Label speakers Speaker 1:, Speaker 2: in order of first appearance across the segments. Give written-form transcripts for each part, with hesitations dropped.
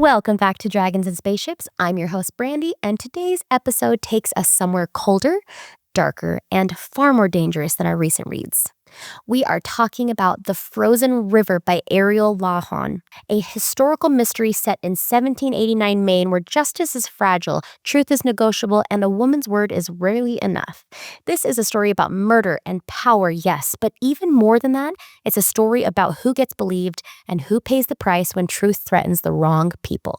Speaker 1: Welcome back to Dragons and Spaceships. I'm your host, Brandi, and today's episode takes us somewhere colder, darker, and far more dangerous than our recent reads. We are talking about The Frozen River by Ariel Lawhon, a historical mystery set in 1789 Maine where justice is fragile, truth is negotiable, and a woman's word is rarely enough. This is a story about murder and power, yes, but even more than that, it's a story about who gets believed and who pays the price when truth threatens the wrong people.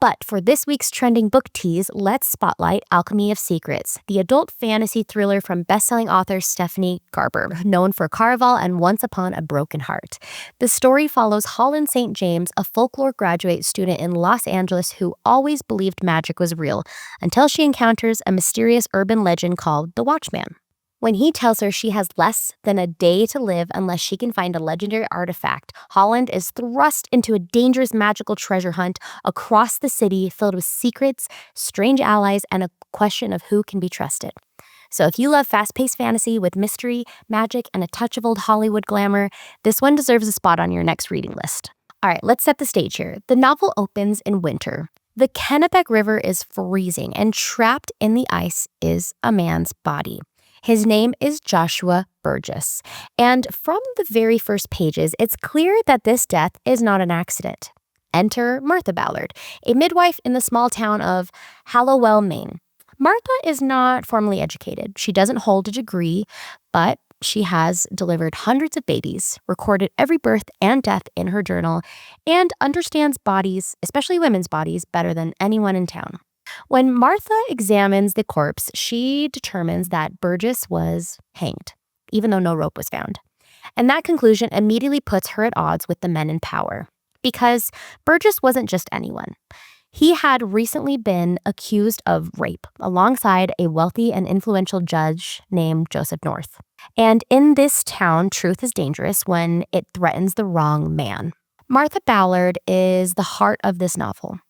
Speaker 1: But for this week's trending book tease, let's spotlight Alchemy of Secrets, the adult fantasy thriller from best-selling author Stephanie Garber, known for Caraval and Once Upon a Broken Heart. The story follows Holland St. James, a folklore graduate student in Los Angeles who always believed magic was real, until she encounters a mysterious urban legend called the Watchman. When he tells her she has less than a day to live unless she can find a legendary artifact, Holland is thrust into a dangerous magical treasure hunt across the city filled with secrets, strange allies, and a question of who can be trusted. So if you love fast-paced fantasy with mystery, magic, and a touch of old Hollywood glamour, this one deserves a spot on your next reading list. All right, let's set the stage here. The novel opens in winter. The Kennebec River is freezing, and trapped in the ice is a man's body. His name is Joshua Burgess, and from the very first pages, it's clear that this death is not an accident. Enter Martha Ballard, a midwife in the small town of Hallowell, Maine. Martha is not formally educated. She doesn't hold a degree, but she has delivered hundreds of babies, recorded every birth and death in her journal, and understands bodies, especially women's bodies, better than anyone in town. When Martha examines the corpse, she determines that Burgess was hanged, even though no rope was found. And that conclusion immediately puts her at odds with the men in power, because Burgess wasn't just anyone. He had recently been accused of rape alongside a wealthy and influential judge named Joseph North. And in this town, truth is dangerous when it threatens the wrong man. Martha Ballard is the heart of this novel.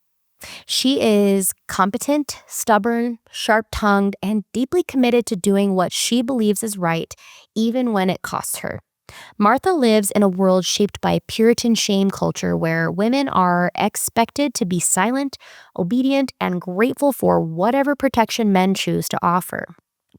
Speaker 1: She is competent, stubborn, sharp-tongued, and deeply committed to doing what she believes is right, even when it costs her. Martha lives in a world shaped by Puritan shame culture where women are expected to be silent, obedient, and grateful for whatever protection men choose to offer.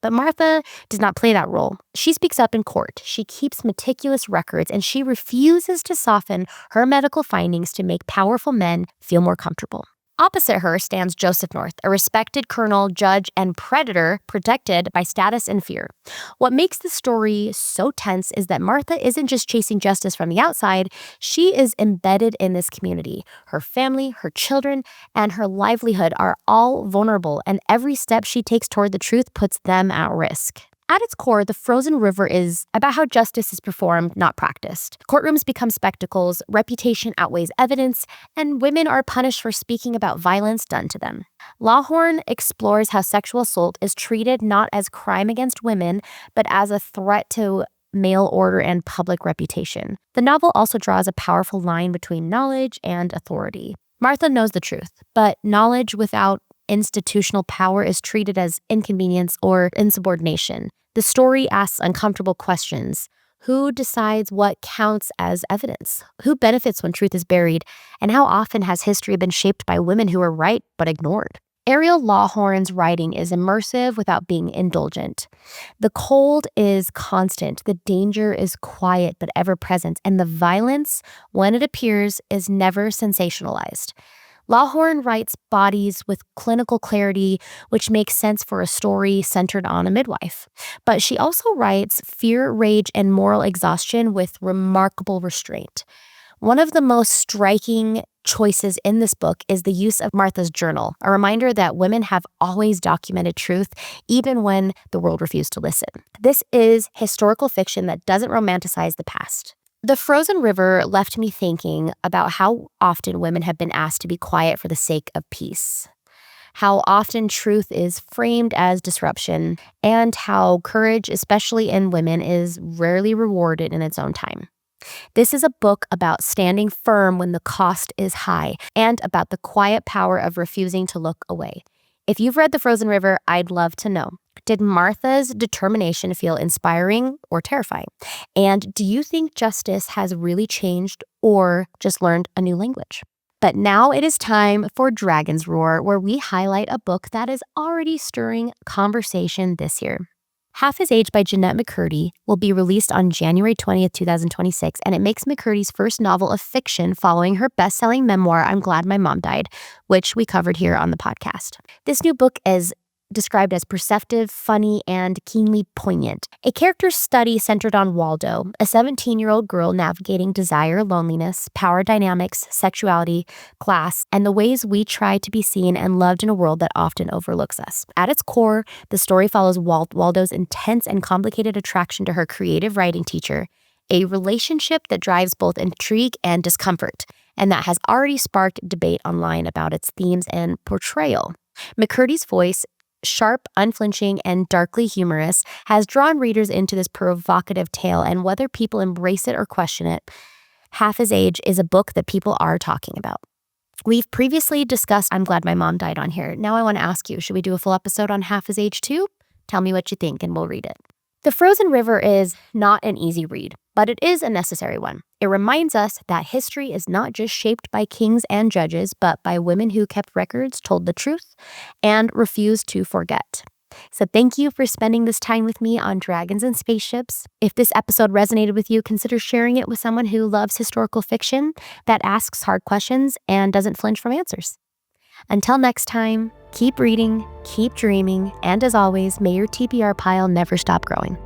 Speaker 1: But Martha does not play that role. She speaks up in court, she keeps meticulous records, and she refuses to soften her medical findings to make powerful men feel more comfortable. Opposite her stands Joseph North, a respected colonel, judge, and predator protected by status and fear. What makes the story so tense is that Martha isn't just chasing justice from the outside, she is embedded in this community. Her family, her children, and her livelihood are all vulnerable, and every step she takes toward the truth puts them at risk. At its core, The Frozen River is about how justice is performed, not practiced. Courtrooms become spectacles, reputation outweighs evidence, and women are punished for speaking about violence done to them. Lawhon explores how sexual assault is treated not as crime against women, but as a threat to male order and public reputation. The novel also draws a powerful line between knowledge and authority. Martha knows the truth, but knowledge without institutional power is treated as inconvenience or insubordination. The story asks uncomfortable questions. Who decides what counts as evidence? Who benefits when truth is buried? And how often has history been shaped by women who were right but ignored? Ariel Lawhon's writing is immersive without being indulgent. The cold is constant, the danger is quiet but ever present, and the violence, when it appears, is never sensationalized. Lawhon writes bodies with clinical clarity, which makes sense for a story centered on a midwife. But she also writes fear, rage, and moral exhaustion with remarkable restraint. One of the most striking choices in this book is the use of Martha's journal, a reminder that women have always documented truth, even when the world refused to listen. This is historical fiction that doesn't romanticize the past. The Frozen River left me thinking about how often women have been asked to be quiet for the sake of peace, how often truth is framed as disruption, and how courage, especially in women, is rarely rewarded in its own time. This is a book about standing firm when the cost is high, and about the quiet power of refusing to look away. If you've read The Frozen River, I'd love to know. Did Martha's determination feel inspiring or terrifying? And do you think justice has really changed or just learned a new language? But now it is time for Dragon's Roar, where we highlight a book that is already stirring conversation this year. Half His Age by Jeanette McCurdy will be released on January 20th, 2026, and it makes McCurdy's first novel of fiction following her best-selling memoir, I'm Glad My Mom Died, which we covered here on the podcast. This new book is described as perceptive, funny, and keenly poignant. A character study centered on Waldo, a 17-year-old girl navigating desire, loneliness, power dynamics, sexuality, class, and the ways we try to be seen and loved in a world that often overlooks us. At its core, the story follows Waldo's intense and complicated attraction to her creative writing teacher, a relationship that drives both intrigue and discomfort, and that has already sparked debate online about its themes and portrayal. McCurdy's voice, sharp, unflinching, and darkly humorous, has drawn readers into this provocative tale, and whether people embrace it or question it, Half His Age is a book that people are talking about. We've previously discussed I'm Glad My Mom Died on here. Now I want to ask you, should we do a full episode on Half His Age too? Tell me what you think and we'll read it. The Frozen River is not an easy read, but it is a necessary one. It reminds us that history is not just shaped by kings and judges, but by women who kept records, told the truth, and refused to forget. So thank you for spending this time with me on Dragons and Spaceships. If this episode resonated with you, consider sharing it with someone who loves historical fiction, that asks hard questions, and doesn't flinch from answers. Until next time, keep reading, keep dreaming, and as always, may your TBR pile never stop growing.